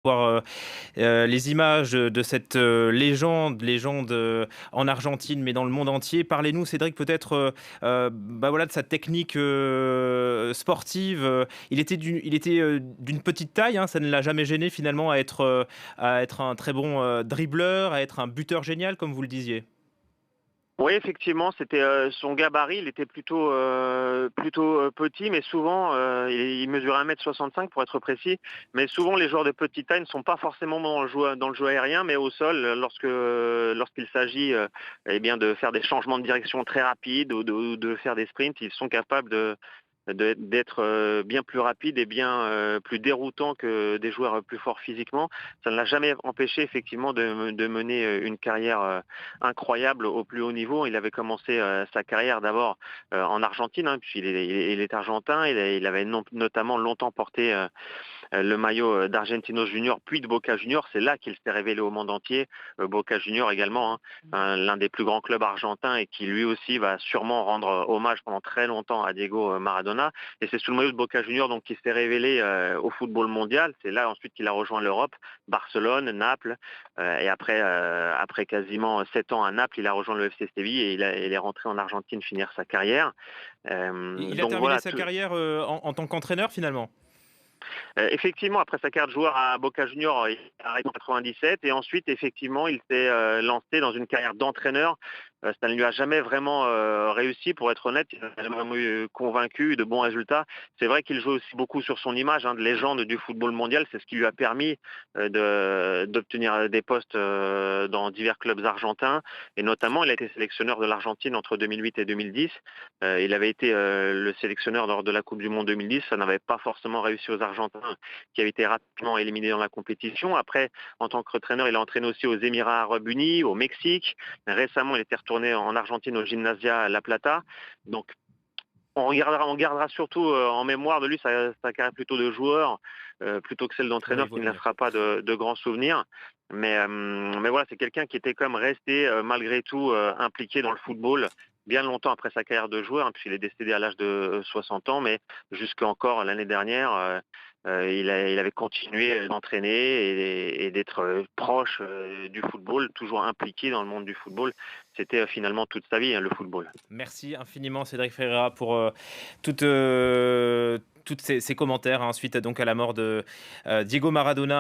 Voir les images de cette légende en Argentine, mais dans le monde entier. Parlez-nous, Cédric, peut-être voilà, de sa technique sportive. Il était d'une petite taille, hein, ça ne l'a jamais gêné finalement à être un très bon dribbleur, à être un buteur génial, comme vous le disiez. Oui, effectivement, c'était, son gabarit, il était plutôt petit, mais souvent, il mesurait 1,65 m pour être précis, mais souvent les joueurs de petite taille ne sont pas forcément dans le jeu aérien, mais au sol, lorsqu'il s'agit, eh bien, de faire des changements de direction très rapides ou de faire des sprints, ils sont capables d'être bien plus rapides et bien plus déroutants que des joueurs plus forts physiquement. Ça ne l'a jamais empêché effectivement de mener une carrière incroyable au plus haut niveau. Il avait commencé sa carrière d'abord en Argentine, hein, puisqu'il est argentin. Il avait notamment longtemps porté le maillot d'Argentinos Junior puis de Boca Junior. C'est là qu'il s'est révélé au monde entier. Boca Junior également, hein, l'un des plus grands clubs argentins et qui lui aussi va sûrement rendre hommage pendant très longtemps à Diego Maradona. Et c'est sous le maillot de Boca Junior donc qu'il s'est révélé au football mondial. C'est là ensuite qu'il a rejoint l'Europe, Barcelone, Naples. Et après quasiment 7 ans à Naples, il a rejoint le FC Séville et il est rentré en Argentine finir sa carrière. Il a Donc terminé voilà, sa carrière en tant qu'entraîneur finalement. Effectivement, après sa carrière de joueur à Boca Juniors, il a arrêté en 97 et ensuite, effectivement, il s'est lancé dans une carrière d'entraîneur. Ça ne lui a jamais vraiment réussi, pour être honnête. Il n'a jamais vraiment eu convaincu de bons résultats. C'est vrai qu'il joue aussi beaucoup sur son image, hein, de légende du football mondial. C'est ce qui lui a permis d'obtenir des postes dans divers clubs argentins. Et notamment, il a été sélectionneur de l'Argentine entre 2008 et 2010. Il avait été le sélectionneur lors de la Coupe du Monde 2010. Ça n'avait pas forcément réussi aux Argentins, qui avaient été rapidement éliminés dans la compétition. Après, en tant qu'entraîneur, il a entraîné aussi aux Émirats Arabes Unis, au Mexique. Récemment, il était retourné en Argentine au Gimnasia La Plata. Donc, on gardera surtout en mémoire de lui sa carrière plutôt de joueur, plutôt que celle Oui, d'entraîneur, qui ne bien laissera sûr. pas de grands souvenirs. Mais voilà, c'est quelqu'un qui était quand même resté malgré tout impliqué dans le football bien longtemps après sa carrière de joueur, hein, puisqu'il est décédé à l'âge de 60 ans, mais jusqu'à encore l'année dernière, il avait continué d'entraîner et d'être proche du football, toujours impliqué dans le monde du football. C'était finalement toute sa vie, hein, le football. Merci infiniment, Cédric Ferreira, pour toutes ces commentaires, hein, suite donc à la mort de Diego Maradona.